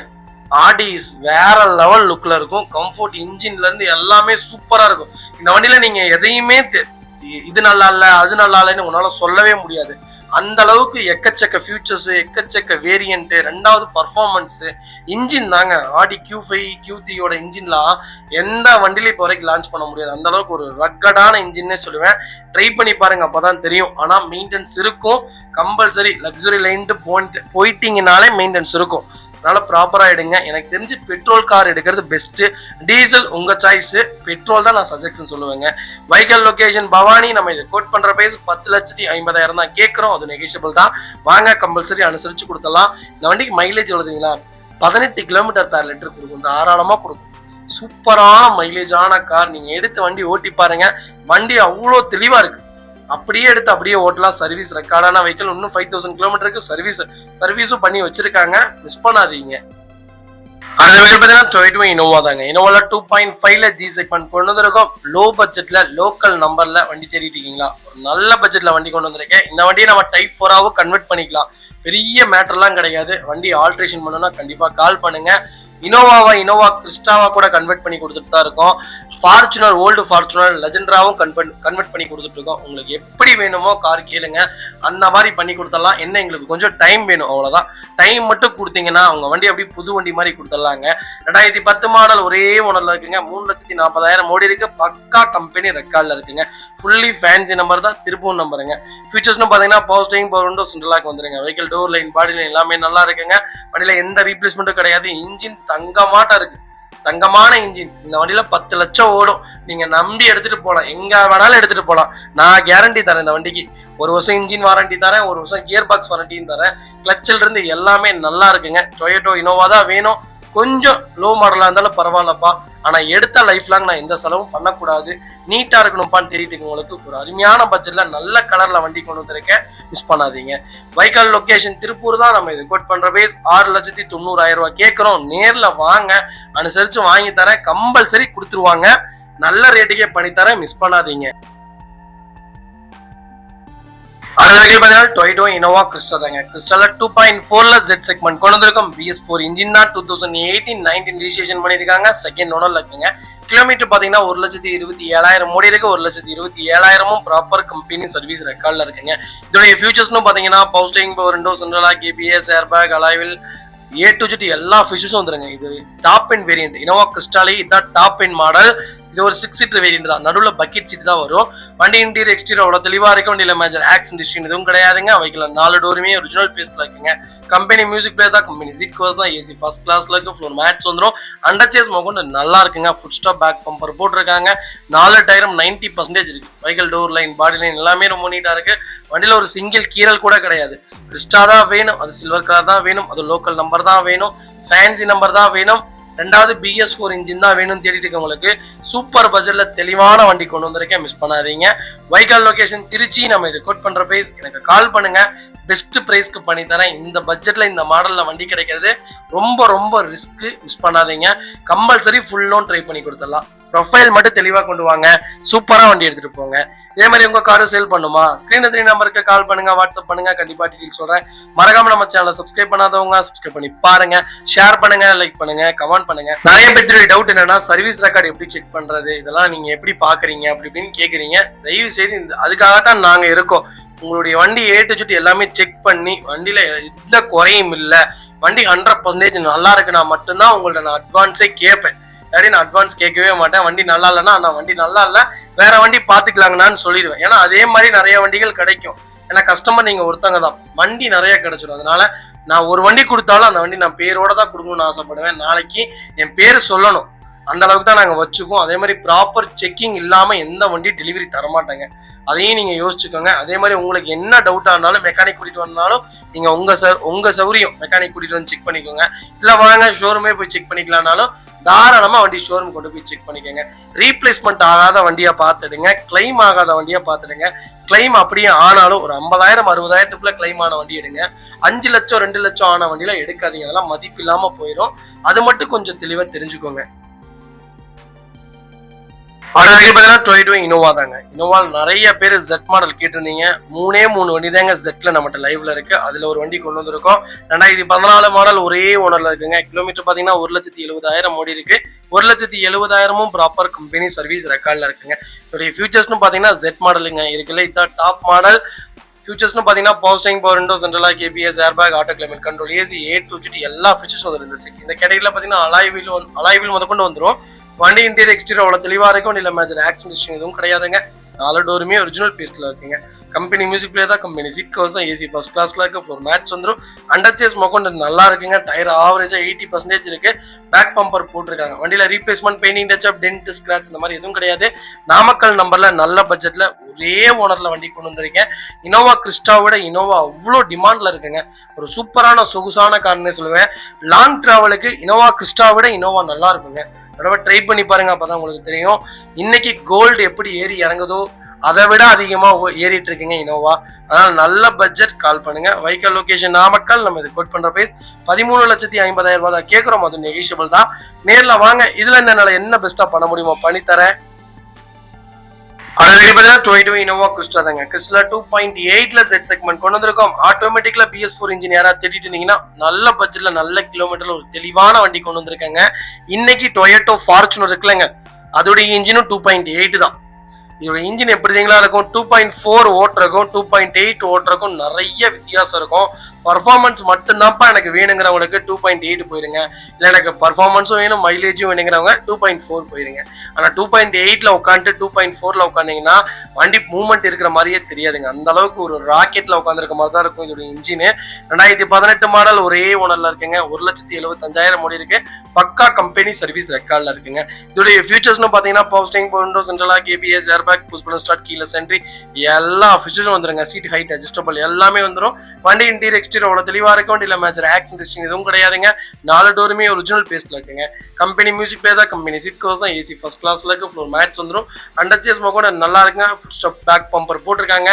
ஆடி வேற லெவல் லுக்ல இருக்கும். கம்ஃபோர்ட் இன்ஜின்ல இருந்து எல்லாமே சூப்பரா இருக்கும். இந்த வண்டியில நீங்க எதையுமே இது நல்லா இல்ல அது நல்லா இல்லைன்னு உன்னால சொல்லவே முடியாது. அந்த அளவுக்கு எக்கச்சக்க ஃபியூச்சர்ஸ், எக்கச்சக்க வேரியன்ட். ரெண்டாவது பர்ஃபார்மன்ஸ் இன்ஜின் தாங்க. ஆடி Q5 Q3யோட இன்ஜின்லாம் எந்த வண்டியில இப்போ வரைக்கும் லான்ச் பண்ண முடியாது. அந்த அளவுக்கு ஒரு ரக்கடான இன்ஜின்னே சொல்லுவேன். ட்ரை பண்ணி பாருங்க, அப்பதான் தெரியும். ஆனா மெயின்டெனன்ஸ் இருக்கும். கம்பல்சரி லக்ஸுரி லைன்ட்டு போயிட்டீங்கனாலே மெயின்டெனன்ஸ் இருக்கும். அதனால ப்ராப்பரா எடுங்க. எனக்கு தெரிஞ்சு பெட்ரோல் கார் எடுக்கிறது பெஸ்ட். டீசல் உங்க சாய்ஸ், பெட்ரோல் தான் நான் சஜஷன் சொல்லுவேங்க. Vehicle location Bhavani. நம்ம இதை கோட் பண்ற பிரைஸ் 10,50,000 தான் கேட்கிறோம். அது நெகோஷியபிள் தான். வாங்க, கம்பல்சரி அனுசரிச்சு கொடுத்துடலாம். இந்த வண்டிக்கு மைலேஜ் எவ்வளவுங்களா? 18 கிலோமீட்டர் பெர் லிட்டர் கொடுக்கும், தாராளமா கொடுக்கும். சூப்பரான மைலேஜான கார். நீங்க எடுத்து வண்டி ஓட்டி பாருங்க, வண்டி அவ்வளோ தெளிவா இருக்கு. அப்படியே எடுத்து அப்படியே ஓட்டலாம். சர்வீஸ் ரெக்கார்டான வெஹிக்கிள். இன்னும் 5000 கிலோமீட்டருக்கு சர்வீஸும் பண்ணி வச்சிருக்காங்க. மிஸ் பண்ணாதீங்க. அடுத்த வெஹிக்கிள் பார்த்தீங்கன்னா டொயோட்டா இனோவா தாங்க. இனோவால 2.5ல ஜி செக்மெண்ட் கொண்டு வந்திருக்கோம். லோ பட்ஜெட்ல லோக்கல் நம்பர்ல வண்டி தேடிட்டு இருக்கீங்களா? ஒரு நல்ல பட்ஜெட்ல வண்டி கொண்டு வந்திருக்கேன். இந்த வண்டியை நம்ம டைப் 4ஆவும் கன்வெர்ட் பண்ணிக்கலாம். பெரிய மேட்டர்லாம் கிடையாது. வண்டி ஆல்ட்ரேஷன் பண்ணணும்னா கண்டிப்பா கால் பண்ணுங்க. இனோவா கிறிஸ்டாவா கூட கன்வெர்ட் பண்ணி கொடுத்துட்டு தான் இருக்கோம். ஃபார்ச்சுனர், ஓல்டு ஃபார்ச்சுனர் லெஜெண்டராவும் கன்வெர்ட் பண்ணி கொடுத்துட்டு இருக்கோம். உங்களுக்கு எப்படி வேணுமோ கார் கேளுங்க, அந்த மாதிரி பண்ணி கொடுத்துடலாம். என்ன, எங்களுக்கு கொஞ்சம் டைம் வேணும், அவ்வளவுதான். டைம் மட்டும் கொடுத்தீங்கன்னா உங்க வண்டி அப்படி புது வண்டி மாதிரி கொடுத்துடலாங்க. 2010 மாடல், ஒரே ஓனர்ல இருக்குங்க. 3,40,000 ஓடி இருக்கு. பக்கா கம்பெனி ரெக்கார்ட்ல இருக்குங்க. ஃபுல்லி ஃபேன்சி நம்பர் தான், திருப்பூர் நம்பருங்க. ஃபீச்சர்ஸ்னு பாத்தீங்கன்னா power steering, power window, central lock வந்துருங்க. Vehicle door line, body line எல்லாமே நல்லா இருக்குங்க. வண்டியில எந்த ரீப்ளேஸ்மெண்ட்டும் கிடையாது. இன்ஜின் தங்கமாட்டா இருக்கு, தங்கமான இன்ஜின். இந்த வண்டியில 10 லட்சம் ஓடும். நீங்க நம்பி எடுத்துட்டு போலாம், எங்க வேணாலும் எடுத்துட்டு போலாம். நான் கேரண்டி தரேன். இந்த வண்டிக்கு 1 வருஷம் இன்ஜின் வாரண்டி தரேன், 1 வருஷம் கியர் பாக்ஸ் வாரண்டியும் தரேன். கிளச்சில் இருந்து எல்லாமே நல்லா இருக்குங்க. டொயோட்டா இனோவா தான் வேணும். கொஞ்சம் லோ மாடலா இருந்தாலும் பரவாயில்லப்பா, ஆனா எடுத்த லைஃப் லாங் நான் எந்த செலவும் பண்ணக்கூடாது, நீட்டா இருக்கணும்ப்பான்னு தெரியுது. உங்களுக்கு ஒரு அருமையான பட்ஜெட்ல நல்ல கலர்ல வண்டி கொண்டு வந்திருக்கேன், மிஸ் பண்ணாதீங்க. வெஹிக்கல் லொகேஷன் திருப்பூர் தான். நம்ம இது கோட் பண்ற பேஸ் 6,90,000 கேட்கிறோம். நேர்ல வாங்க, அனுசரிச்சு வாங்கி தரேன். கம்பல்சரி கொடுத்துருவாங்க. நல்ல ரேட்டுக்கே பண்ணி தரேன், மிஸ் பண்ணாதீங்க. டொயோட்டா இனோவா கிறிஸ்டா தாங்க. கிறிஸ்டால 2.4ல ஜெட் செக்மெண்ட் கொண்டு வந்திருக்கோம். BS4 இன்ஜின் தான். 2018-19 ரிஜிஸ்ட்ரேஷன் பண்ணிருக்காங்க. செகண்ட் ஓனர்ல இருக்குங்க. கிலோமீட்டர் பாத்தீங்கன்னா 1,27,000 ஓடி இருக்கு. 1,27,000 ப்ராப்பர் கம்பெனி சர்வீஸ் ரெக்கார்ட்ல இருக்குங்க. இதோடைய ஃபியூச்சர்ஸ்னு பாத்தீங்கன்னா power steering, power window, central lock, ABS, airbag, alloy wheel A to Z எல்லா ஃபீச்சர்ஸும் வந்துருங்க. இது டாப் எண்ட் வேரியன்ட். இனோவா கிறிஸ்டாலே இதுதான் டாப் எண்ட் மாடல். இது ஒரு 6 சீட்டர் வேரியன்ட் தான். நடுவுல பக்கெட் சீட் தான் வரும். வண்டி இன்டீரியர் எக்ஸ்டீரியர் அவ்வளவு தெளிவா இருக்கும். வண்டியில மேஜர் ஆக்சிடென்ட் ஹிஸ்டரி எதுவும் கிடையாதுங்க. வைக்கல 4 டோருமே ஒரிஜினல் பேஸ்ல இருக்குங்க. கம்பெனி மியூசிக் பிளேயர் தான். கம்பெனி சீட் கவர்ஸ் தான். ஏசி ஃபர்ஸ்ட் கிளாஸ்ல இருக்கு. ஃப்ளோர் மேட்ஸ் வந்துரும். அண்டர் சேஸ் மோகன் நல்லா இருக்குங்க. ஃபுட் ஸ்டாப் பேக் பம்பர் போட்டிருக்காங்க. 4 டயரும் 90% இருக்கு. Vehicle door line, body line எல்லாமே ரொம்ப நீட்டா இருக்கு. வண்டியில ஒரு சிங்கிள் கீரல் கூட கிடையாது. கிறிஸ்டா தான் வேணும், அது சில்வர் கலர் தான் வேணும், அது லோக்கல் நம்பர் தான் வேணும், ஃபேன்சி நம்பர் தான் வேணும், ரெண்டாவது BS4 இன்ஜின் தான் வேணும் தேடிட்டு இருக்கவங்களுக்கு சூப்பர் பட்ஜெட்ல தெளிவான வண்டி கொண்டு வந்திருக்கேன், மிஸ் பண்ணாதீங்க. Vehicle location Trichy. நம்ம இது கோட் பண்ற பிரைஸ் எனக்கு கால் பண்ணுங்க, பெஸ்ட் பிரைஸ்க்கு பண்ணி தரேன். இந்த பட்ஜெட்ல இந்த மாடல்ல வண்டி கிடைக்கிறது ரொம்ப ரொம்ப ரிஸ்க், மிஸ் பண்ணாதீங்க. கம்பல்சரி ஃபுல் லோன் ட்ரை பண்ணி கொடுத்துடலாம். ப்ரொஃபைல் மட்டும் தெளிவா கொண்டு வாங்க, சூப்பரா வண்டி எடுத்துட்டு போங்க. இதே மாதிரி உங்க காரும் சேல் பண்ணுமா, ஸ்கிரீன் 3 நம்பருக்கு கால் பண்ணுங்க, வாட்ஸ்அப் பண்ணுங்க, கண்டிப்பா டீடைல்ஸ் சொல்றேன். மறக்காம நம்ம சேனலை சப்ஸ்கிரைப் பண்ணாதவங்க சப்ஸ்கிரைப் பண்ணி பாருங்க, ஷேர் பண்ணுங்க, லைக் பண்ணுங்க, கமெண்ட் பண்ணுங்க. நிறைய பேருக்கு டவுட் என்னன்னா சர்வீஸ் ரெக்கார்டு எப்படி செக் பண்றது, இதெல்லாம் நீங்க எப்படி பாக்குறீங்க அப்படி இப்படின்னு கேக்குறீங்க. தயவு செய்து அதுக்காகத்தான் நாங்க இருக்கோம். உங்களுடைய வண்டி A to Z எல்லாமே செக் பண்ணி வண்டியில எந்த குறையும் இல்லை, வண்டி 100% நல்லா இருக்குன்னா மட்டும்தான் உங்கள்ட்ட நான் அட்வான்ஸே கேட்பேன். நான் அட்வான்ஸ் கேட்கவே மாட்டேன். வண்டி நல்லா இல்லைன்னா நான் வண்டி நல்லா இல்லை, வேற வண்டி பாத்துக்கலாங்கன்னு சொல்லிடுவேன். ஏன்னா அதே மாதிரி நிறைய வண்டிகள் கிடைக்கும். ஏன்னா கஸ்டமர் நீங்க ஒருத்தவங்க தான், வண்டி நிறைய கிடைச்சிடும். அதனால நான் ஒரு வண்டி கொடுத்தாலும் அந்த வண்டி நான் பேரோட தான் கொடுக்கணும்னு ஆசைப்படுவேன். நாளைக்கு என் பேர் சொல்லணும், அந்த அளவுக்கு தான் நாங்க வச்சுக்குவோம். அதே மாதிரி ப்ராப்பர் செக்கிங் இல்லாம எந்த வண்டி டெலிவரி தரமாட்டாங்க, அதையும் நீங்க யோசிச்சுக்கோங்க. அதே மாதிரி உங்களுக்கு என்ன டவுட்டா இருந்தாலும் மெக்கானிக் கூட்டிட்டு வந்தாலும் நீங்க உங்க சௌரியம் மெக்கானிக் கூட்டிட்டு வந்து செக் பண்ணிக்கோங்க. இல்ல வாங்க ஷோரூமே போய் செக் பண்ணிக்கலாம்னாலும் தாராளமா வண்டி ஷோரூம் கொண்டு போய் செக் பண்ணிக்கோங்க. ரீப்ளேஸ்மெண்ட் ஆகாத வண்டியா பார்த்துடுங்க, கிளைம் ஆகாத வண்டியா பார்த்துடுங்க. கிளைம் அப்படியே ஆனாலும் ஒரு 50,000 60,000க்குள்ள கிளைம் ஆன வண்டி எடுங்க. 5 லட்சம் 2 லட்சம் ஆன வண்டியில எடுக்காதீங்க, அதெல்லாம் மதிப்பு இல்லாம போயிடும். அது மட்டும் கொஞ்சம் தெளிவா தெரிஞ்சுக்கோங்க. டொயோட்டா இனோவா தாங்க. இனோவா நிறைய பேர் ஜெட் மாடல் கேட்டிருந்தீங்க. 3 வண்டி தாங்க ஜெட்ல நம்மகிட்ட லைவ்ல இருக்கு. அதுல ஒரு வண்டி கொண்டு வந்திருக்கோம். 2014 மாடல், ஒரே ஓனர்ல இருக்குங்க. கிலோமீட்டர் பாத்தீங்கன்னா 1,70,000 ஓடி இருக்கு. 1,70,000 ப்ராப்பர் கம்பெனி சர்வீஸ் ரெக்கார்ட்ல இருக்குங்க. இதோடைய ஃபியூச்சர்ஸ்னு பாத்தீங்கன்னா ஜெட் மாடலுங்க இருக்குல்ல, இதுதான் டாப் மாடல். ஃபியூச்சர்ஸ்னு பாத்தீங்கன்னா power steering, power window, central lock, ABS, airbag, auto climate control, AC, A to Z எல்லா ஃபியூச்சர்ஸும் வந்துரும். இந்த கேட்டகரியில பாத்தீங்கன்னா அலாய் வீல் முதற்கொண்டு வந்துரும். வண்டி இன்டீரியர் எக்ஸ்டீரியர் அவ்வளவு தெளிவா இருக்கும். வண்டியில மேஜர் ஆக்சிடென்ட் எதுவும் கிடையாதுங்க. 4 டோருமே ஒரிஜினல் பீஸ்ல இருக்குங்க. கம்பெனி மியூசிக் பிளேயர் தான், கம்பெனி சீட் கவர்ஸ் தான், ஏசி ஃபர்ஸ்ட் கிளாஸ்ல இருக்கு, ஃப்ளோர் மேட்ஸ் வந்துடும். அண்டர் சேஸ் மொக்கொண்டு நல்லா இருக்குங்க. டயர் ஆவரேஜா 80% இருக்கு. பேக் பம்பர் போட்டிருக்காங்க. வண்டியில replacement, painting touch up, dent, scratch இந்த மாதிரி எதுவும் கிடையாது. நாமக்கல் நம்பர்ல நல்ல பட்ஜெட்ல ஒரே ஓனர்ல வண்டி கொண்டு வந்திருக்கேன். இனோவா கிறிஸ்டாவோட இனோவா அவ்வளோ டிமாண்ட்ல இருக்குங்க. ஒரு சூப்பரான சொகுசான கார்னே சொல்லுவேன். லாங் டிராவலுக்கு இனோவா கிறிஸ்டாவோட இனோவா நல்லா இருக்குங்க. தடவை ட்ரை பண்ணி பாருங்க, அப்பதான் உங்களுக்கு தெரியும். இன்னைக்கு கோல்டு எப்படி ஏறி இறங்குதோ அதை விட அதிகமா ஏறிட்டு இருக்குங்க இனோவா. அதனால நல்ல பட்ஜெட் கால் பண்ணுங்க. வைக்கல் லொகேஷன் நாமக்கல். நம்ம இது கோட் பண்ற பிரைஸ் 13,50,000 ரூபாய் தான் கேட்கிறோம். அது நெகிஷியபிள் தான். நேர்ல வாங்க. இதுல என்னால என்ன பெஸ்டா பண்ண முடியுமோ பண்ணித்தரேன். இனோவா கிறிஸ்டா தாங்க. கிறிஸ்டா 2.8ல Z செக்மெண்ட் கொண்டு வந்திருக்கோம். ஆட்டோமேட்டிக்ல BS4 இன்ஜின் யாராவது தேடிட்டு இருந்தீங்கன்னா நல்ல பட்ஜெட்ல நல்ல கிலோமீட்டர்ல ஒரு தெளிவான வண்டி கொண்டு வந்திருக்காங்க. இன்னைக்கு டொயோட்டோ ஃபார்ச்சுனர் இருக்குல்லங்க, அதோட இன்ஜினும் 2.8 தான். இதோட இன்ஜின் எப்படிங்களா இருக்கும்? 2.4 ஓட்டுறக்கும் 2.8 ஓட்டுறக்கும் நிறைய வித்தியாசம் இருக்கும். பர்ஃபார்மன்ஸ் மட்டும்தான்ப்பா எனக்கு வேணுங்கிறவங்களுக்கு 2.8 போயிருங்க. இல்லை எனக்கு பர்ஃபார்மன்ஸும் வேணும் மைலேஜும் வேணுங்கிறவங்க 2.4 போயிருங்க. ஆனால் 2.8ல உட்காந்துட்டு 2.4ல உட்காந்தீங்கன்னா வண்டி மூவ்மெண்ட் இருக்கிற மாதிரியே தெரியாதுங்க. அந்த அளவுக்கு ஒரு ராக்கெட்ல உட்காந்துருக்க மாதிரி தான் இருக்கும் இதோட இன்ஜின். 2018 மாடல் ஒரே ஓனர்ல இருக்குங்க. 1,75,000 ஓடி இருக்கு. பக்கா கம்பெனி சர்வீஸ் ரெக்கார்ட்ல இருக்குங்க. இதோடைய ஃபியூச்சர்ஸ்னு பாத்தீங்கன்னா power steering, power window, central lock, ABS, airbag, push button start, keyless entry எல்லா ஃபியூச்சர்ஸும் வந்துருங்க. சீட் ஹைட் அட்ஜஸ்டபிள் எல்லாமே வந்துடும். வண்டி இன்டீரியர் எக்ஸ்டீரியர் அவ்வளவு தெளிவா இருக்கும். வண்டியில மேஜர் ஆக்சிடென்ட் ஹிஸ்டரி எதுவும் கிடையாதுங்க. 4 டோருமே ஒரிஜினல் பேஸ்ட்ல இருக்குங்க. கம்பெனி மியூசிக் பிளேயர் தான், கம்பெனி சீட் கவர்ஸ் தான், ஏசி ஃபர்ஸ்ட் கிளாஸ்ல இருக்கு, ஃப்ளோர் மேட்ஸ் வந்துடும். அண்டர் சேஸ் கூட நல்லா இருக்குங்க. ஃபுட் ஸ்டெப் பேக் பம்பர் போட்டிருக்காங்க.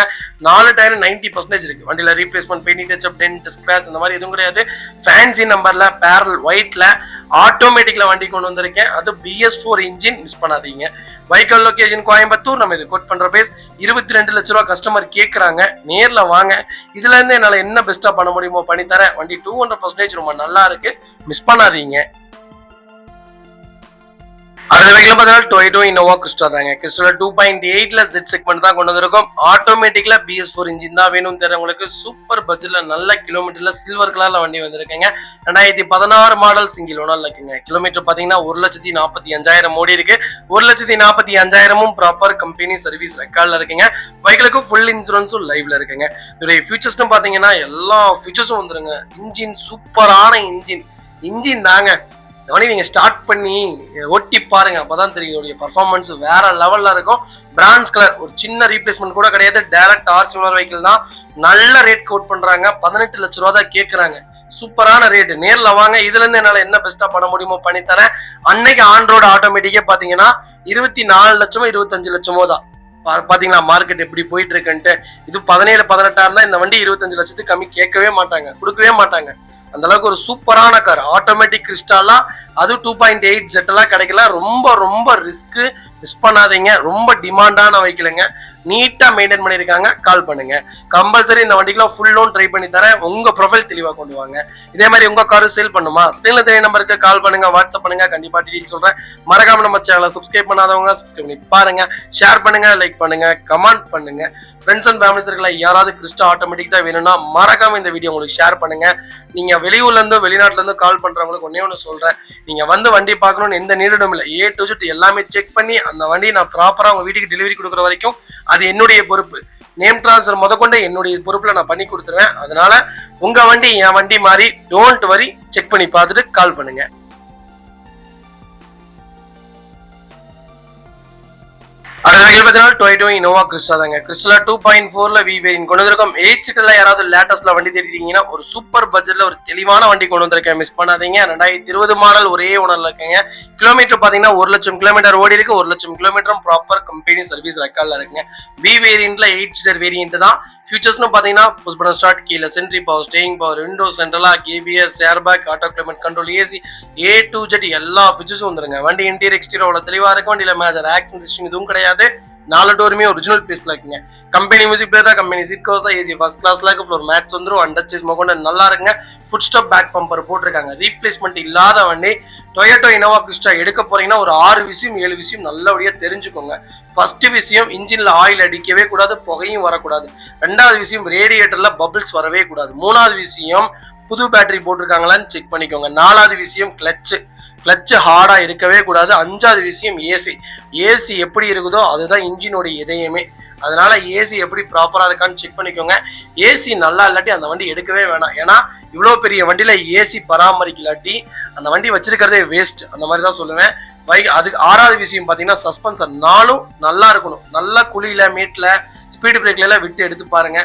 4 டயர் 90% இருக்கு. வண்டியில replacement, painting touch up, dent, scratch இந்த மாதிரி எதுவும் கிடையாது. ஃபேன்சி நம்பர்ல பேரல் ஒயிட்ல ஆட்டோமேட்டிக்ல வண்டி கொண்டு வந்திருக்கேன். அது BS4 இன்ஜின், மிஸ் பண்ணாதீங்க. வைக்கல் லொகேஷன் கோயம்புத்தூர். நம்ம இது கோட் பண்ற பேஸ் 22 லட்ச ரூபா கஸ்டமர் கேட்கறாங்க. நேர்ல வாங்க. இதுல இருந்து என்னால என்ன பெஸ்டா பண்ண முடியுமோ பண்ணி தரேன். வண்டி 200% ரொம்ப நல்லா இருக்கு, மிஸ் பண்ணாதீங்க. அடுத்த வெஹிக்கிள் பார்த்தீங்கன்னா டொயோட்டோ இனோவா கிறிஸ்டா தாங்க. கிறிஸ்டா 2.8ல Z செக்மெண்ட் தான் கொண்டு வந்திருக்கோம். ஆட்டோமேட்டிக்ல BS4 இன்ஜின் தான் வேணும் தெரிஞ்சவங்களுக்கு சூப்பர் பட்ஜெட்ல நல்ல கிலோமீட்டர்ல சில்வர் கலர்ல வண்டி வந்திருக்கீங்க. 2016 மாடல் சிங்கிள் ஓனர்ல இருக்குங்க. கிலோமீட்டர் பாத்தீங்கன்னா 1,45,000 ஓடி இருக்கு. 1,45,000 ப்ராப்பர் கம்பெனி சர்வீஸ் ரெக்கார்ட்ல இருக்குங்க. பைக்களுக்கு ஃபுல் இன்சூரன்ஸும் லைவ்ல இருக்குங்க. இதோட ஃபியூச்சர்ஸ்னு பாத்தீங்கன்னா எல்லா ஃபியூச்சர்ஸும் வந்துருங்க. இன்ஜின் சூப்பரான இன்ஜின் தாங்க. வண்டி நீங்க ஸ்டார்ட் பண்ணி ஓட்டி பாருங்க, அப்பதான் தெரியும் இதோடைய பர்ஃபார்மன்ஸ் வேற லெவல்ல இருக்கும். பிரான்ஸ் கலர் ஒரு சின்ன ரீப்ளேஸ்மெண்ட் கூட கிடையாது. டைரக்ட் RC ஓனர் வெஹிக்கிள் தான். நல்ல ரேட் கோட் பண்றாங்க. 18 லட்ச ரூபா தான் கேட்கறாங்க. சூப்பரான ரேட். நேர்ல வாங்க. இதுல இருந்து என்னால என்ன பெஸ்டா பண்ண முடியுமோ பண்ணி தரேன். அன்னைக்கு ஆன் ரோடு ஆட்டோமேட்டிக்கே பாத்தீங்கன்னா 24 லட்சமோ 25 லட்சமோ தான். பாத்தீங்களா மார்க்கெட் எப்படி போயிட்டு இருக்குன்ட்டு. இது 17-18 இருந்தா இந்த வண்டி 25 லட்சத்துக்கு கம்மி கேட்கவே மாட்டாங்க, கொடுக்கவே மாட்டாங்க. அந்த அளவுக்கு ஒரு சூப்பரான கார். ஆட்டோமேட்டிக் கிறிஸ்டாலா, அது 2.8 Z எல்லாம் கிடைக்கல. ரொம்ப ரிஸ்க், மிஸ் பண்ணாதீங்க. ரொம்ப டிமாண்டான வைக்கலங்க. நீட்டா மெயின்டைன் பண்ணிருக்காங்க. கால் பண்ணுங்க. கம்பல்சரி இந்த வண்டிக்குலாம் ஃபுல் லோன் ட்ரை பண்ணி தரேன். உங்க ப்ரொஃபைல் தெளிவா கொண்டு வாங்க. இதே மாதிரி உங்க காரு சேல் பண்ணுமா, ஸ்கிரீன்ல தெரிய நம்பருக்கு கால் பண்ணுங்க, வாட்ஸ்அப் பண்ணுங்க. கண்டிப்பா டீடைல் சொல்றேன். மறக்காம நம்ம சேனலை சப்ஸ்கிரைப் பண்ணாதவங்க சப்ஸ்கிரைப் பண்ணி பாருங்க. ஷேர் பண்ணுங்க, லைக் பண்ணுங்க, கமெண்ட் பண்ணுங்க. ஃப்ரெண்ட்ஸ் அண்ட் ஃபேமிலிஸ் இருக்கல யாராவது கிறிஸ்டா ஆட்டோமேட்டிக் தான் வேணும்னா மறக்காம இந்த வீடியோ உங்களுக்கு ஷேர் பண்ணுங்க. நீங்க வெளியூர்ல இருந்து வெளிநாட்டுல இருந்து கால் பண்றவங்களுக்கு ஒண்ணு சொல்றேன். நீங்க வந்து வண்டி பார்க்கணும்னு எந்த நீரிடும் இல்லை. A to Z எல்லாமே செக் பண்ணி அந்த வண்டியை நான் ப்ராப்பரா உங்க வீட்டுக்கு டெலிவரி கொடுக்குற வரைக்கும் அது என்னுடைய பொறுப்பு. நேம் டிரான்ஸ்ஃபர் முதற்கொண்டு என்னுடைய பொறுப்புல நான் பண்ணி கொடுத்துருவேன். அதனால உங்க வண்டி என் வண்டி மாதிரி டோன்ட் வரி, செக் பண்ணி பார்த்துட்டு கால் பண்ணுங்க. டொயோட்டோ இனோவா கிறிஸ்டா தாங்க. கிறிஸ்டா 2.4ல V வேரியன்ட் கொண்டு வந்திருக்கோம். 8 சீட்டர்ல யாராவது லேட்டஸ்ட்ல வண்டி தேடிட்டீங்கன்னா ஒரு சூப்பர் பட்ஜெட்ல ஒரு தெளிவான வண்டி கொண்டு வந்திருக்கேன், மிஸ் பண்ணாதீங்க. 2020 மாடல் ஒரே ஓனர்ல இருக்குங்க. கிலோமீட்டர் பாத்தீங்கன்னா 1 லட்சம் கிலோமீட்டர் ஓடி இருக்கு. 1 லட்சம் கிலோமீட்டரும் ப்ராப்பர் கம்பெனி சர்வீஸ் ரெக்கார்ட்ல இருக்குங்க. V வேரியன்ட்ல 8 சீட்டர் வேரியன்ட் தான். ஃபியூச்சர்ஸ்னு பாத்தீங்கன்னா push button start, keyless entry, power steering, power window, central lock, ABS, airbag, auto climate control, AC, A to Z எல்லா ஃபியூச்சர்ஸும் வந்துருங்க. வண்டி இன்டீரியர் எக்ஸ்டீரியர் அவ்வளவு தெளிவா இருக்கும். வண்டியில மேஜர் ஆக்சிடென்ட் ஹிஸ்டரி எதுவும் கிடையாது. 4 டோருமே ஒரிஜினல் பீஸ்ல இருக்குங்க. கம்பெனி மியூசிக் பிளேயர் தான், கம்பெனி சீட் கவர்ஸ் தான், ஏசி ஃபர்ஸ்ட் கிளாஸ்ல இருக்கு, ஃப்ளோர் மேட்ஸ் வந்துரும். அண்டர் சேஸ் மொக்கொண்டு நல்லா இருக்குங்க. ஃபுட் ஸ்டெப் பேக் பம்பர் போட்டிருக்காங்க. ரீப்ளேஸ்மெண்ட் இல்லாத வண்டி. டொயோட்டோ இனோவா கிறிஸ்டா எடுக்க போறீங்கன்னா ஒரு 6 விஷயம் 7 விஷயம் நல்லபடியா தெரிஞ்சுக்கோங்க. ஃபர்ஸ்ட் விஷயம், இன்ஜின்ல ஆயில் அடிக்கவே கூடாது, புகையும் வரக்கூடாது. 2வது விஷயம், ரேடியேட்டர்ல பபிள்ஸ் வரவே கூடாது. 3வது விஷயம், புது பேட்டரி போட்டிருக்காங்களான்னு செக் பண்ணிக்கோங்க. 4வது விஷயம், கிளட்ச். கிளட்ச் ஹார்டா இருக்கவே கூடாது. 5வது விஷயம் ஏசி. ஏசி எப்படி இருக்குதோ அதுதான் இன்ஜினோட இதயமே. அதனால ஏசி எப்படி ப்ராப்பரா இருக்கான்னு செக் பண்ணிக்கோங்க. ஏசி நல்லா இல்லாட்டி அந்த வண்டி எடுக்கவே வேணாம். ஏன்னா இவ்வளோ பெரிய வண்டியில ஏசி பராமரிக்கலாட்டி அந்த வண்டி வச்சிருக்கிறதே வேஸ்ட். அந்த மாதிரி தான் சொல்லுவேன். அதுக்கு 6வது விஷயம் பார்த்தீங்கன்னா சஸ்பென்சர். நாளும் நல்லா இருக்கணும். நல்லா குழியில மீட்ல ஸ்பீடு பிரேக்ல எல்லாம் விட்டு எடுத்து பாருங்க.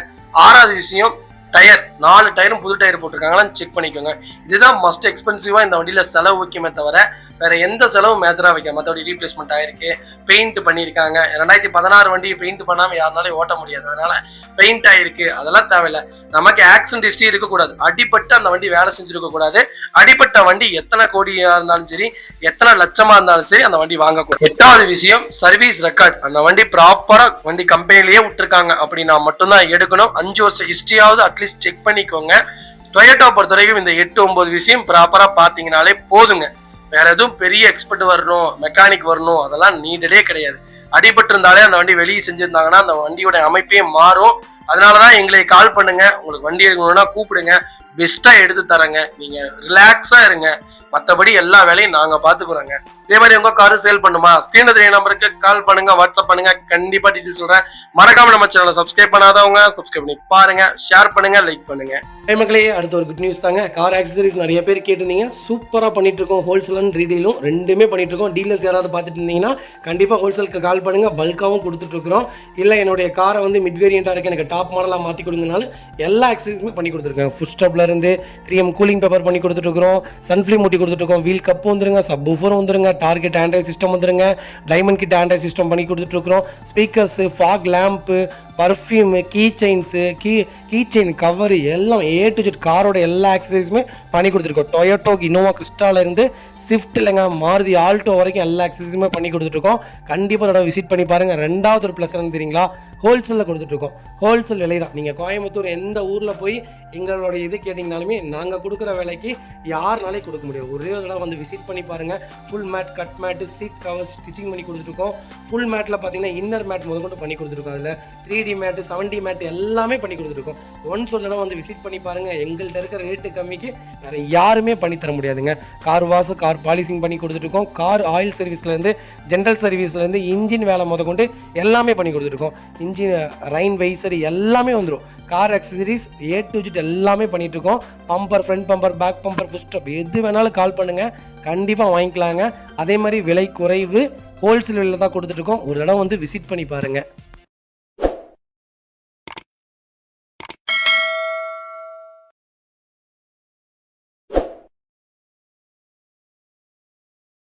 6வது விஷயம் டயர். 4 டயரும் புது டயர் போட்டிருக்காங்களான்னு செக் பண்ணிக்கோங்க. இதுதான் மஸ்ட் எக்ஸ்பென்சிவா இந்த வண்டியில செலவு வைக்குமே தவிர வேற எந்த செலவும் மேஜரா வைக்க. மற்றபடி ரீப்ளேஸ்மெண்ட் ஆயிருக்கு, பெயிண்ட் பண்ணியிருக்காங்க. 2016 வண்டி பெயிண்ட் பண்ணாம யாருனாலும் ஓட்ட முடியாது. அதனால பெயிண்ட் ஆயிருக்கு, அதெல்லாம் தேவையில்லை. நமக்கு ஆக்சிடென்ட் ஹிஸ்டரி இருக்கக்கூடாது. அடிப்பட்டு அந்த வண்டி வேலை செஞ்சிருக்க கூடாது. அடிப்பட்ட வண்டி எத்தனை கோடியா இருந்தாலும் சரி, எத்தனை லட்சமா இருந்தாலும் சரி அந்த வண்டி வாங்கக்கூடாது. 8வது விஷயம் சர்வீஸ் ரெக்கார்ட். அந்த வண்டி ப்ராப்பரா வண்டி கம்பெனிலேயே விட்டுருக்காங்க அப்படின்னா மட்டும்தான் எடுக்கணும். 5 வருஷம் ஹிஸ்டரியாவது அட்லீஸ்ட் செக் பண்ணிக்கோங்க. டொயோட்டா பொறுத்த வரைக்கும் இந்த 8-9 விஷயம் ப்ராப்பரா பாத்தீங்கன்னாலே போதுங்க. வேற எதுவும் பெரிய எக்ஸ்பர்ட் வரணும், மெக்கானிக் வரணும், அதெல்லாம் நீடடே கிடையாது. அடிபட்டு இருந்தாலே அந்த வண்டி வெளியே செஞ்சிருந்தாங்கன்னா அந்த வண்டியோட அமைப்பே மாறும். அதனாலதான் எங்களை கால் பண்ணுங்க. உங்களுக்கு வண்டி எடுக்கணும்னா கூப்பிடுங்க, பெஸ்டா எடுத்து தரங்க. நீங்க ரிலாக்ஸா இருங்க. மற்றபடி எல்லா வேலையும் நாங்க பாத்துக்கிறோங்க. இதே மாதிரி உங்க காரு சேல் பண்ணுமா, ஸ்கிரீன்ல தெரிய நம்பருக்கு கால் பண்ணுங்க, வாட்ஸ்அப் பண்ணுங்க. கண்டிப்பா டீடைல் சொல்றேன். மறக்காம நம்ம சேனலை சப்ஸ்கிரைப் பண்ணாதவங்க சப்ஸ்கிரைப் பண்ணி பாருங்க, ஷேர் பண்ணுங்க, லைக் பண்ணுங்க. மக்களே, அடுத்த ஒரு குட் நியூஸ் தாங்க. கார் ஆக்சசரிஸ் நிறைய பேர் கேட்டிருந்தீங்க. சூப்பராக பண்ணிட்டு இருக்கோம். ஹோல்சேல் அண்ட் ரீடெயிலும் ரெண்டுமே பண்ணிட்டு இருக்கோம். டீலர்ஸ் யாராவது பார்த்துட்டு இருந்தீங்கன்னா கண்டிப்பாக ஹோல்சேலுக்கு கால் பண்ணுங்க. பல்காகவும் கொடுத்துட்டு இருக்கிறோம். இல்லை என்னுடைய காரை வந்து மிட் வேரியண்டாக இருக்கு, எனக்கு டாப் மாடலாக மாற்றி கொடுங்கனாலும் எல்லா ஆக்சசரிஸுமே பண்ணி கொடுத்துருக்கேன். ஃபுட் ஸ்டாப்ல இருந்து 3M கூலிங் பேப்பர் பண்ணி கொடுத்துட்டு இருக்கிறோம். சன்ஃப்ளீம் மூட்டி கொடுத்துட்டு இருக்கோம். வீல் கப் வந்துருங்க, சப் ஊஃபர் வந்துருங்க, டார்கெட் ஆண்ட்ராய்ட் சிஸ்டம் வந்துருங்க, டைமண்ட் கிட் ஆண்ட்ராய்ட் சிஸ்டம் பண்ணி கொடுத்துட்டு இருக்கிறோம். Speakers, fog lamp, perfume, key chains, key chain cover எல்லாம் A to Z காரோட எல்லா ஆக்சசரிஸுமே பண்ணி கொடுத்துருக்கோம். டொயோட்டோ இனோவா கிறிஸ்டால இருந்து ஸ்விஃப்ட் இல்லைங்க, மாருதி ஆல்டோ வரைக்கும் எல்லா ஆக்சசரிஸுமே பண்ணி கொடுத்துருக்கோம். கண்டிப்பாக அதோட விசிட் பண்ணி பாருங்கள். 2வது ஒரு ப்ளஸ் என்ன தெரியுங்களா, ஹோல்சேலில் கொடுத்துட்ருக்கோம். ஹோல்சேல் விலை தான். நீங்கள் கோயம்புத்தூர் எந்த ஊரில் போய் எங்களோட இது கேட்டிங்கனாலுமே நாங்கள் கொடுக்குற விலைக்கு யாருனாலே கொடுக்க முடியாது. ஒரே தடவை வந்து விசிட் பண்ணி பாருங்கள். Full mat, cut mat, seat cover stitching பண்ணி கொடுத்துருக்கோம். ஃபுல் மேட்டில் பார்த்தீங்கன்னா இன்னர் மேட் முதற்கொண்டு பண்ணி கொடுத்துருக்கோம். அதில் 3D மேட்டு, 7D மேட்டு எல்லாமே பண்ணி கொடுத்துருக்கோம். ஒன்ஸ் ஒரு தடவை வந்து விசிட் பண்ணி பாருங்கள். எங்கள்கிட்ட இருக்கிற ரேட்டு கம்மிக்கு வேறு யாருமே பண்ணி தர முடியாதுங்க. கார் வாஷ், கார் பாலிசிங் பண்ணி கொடுத்துருக்கோம். கார் ஆயில் சர்வீஸ்லேருந்து, ஜென்ரல் சர்வீஸ்லேருந்து, இன்ஜின் வேலை முதற்கொண்டு எல்லாமே பண்ணி கொடுத்துருக்கோம். இன்ஜின் ரைன் வைசர் எல்லாமே வந்துடும். Car accessories A to Z எல்லாமே பண்ணிட்டு இருக்கோம். Bumper, front bumper, back bumper, foot step எது வேணாலும் கால் பண்ணுங்கள், கண்டிப்பாக வாங்கிக்கலாங்க. அதே மாதிரி விலை குறைவு, ஹோல்சேல் விலையில் தான் கொடுத்துட்ருக்கோம். ஒரு இடம் வந்து விசிட் பண்ணி பாருங்கள்.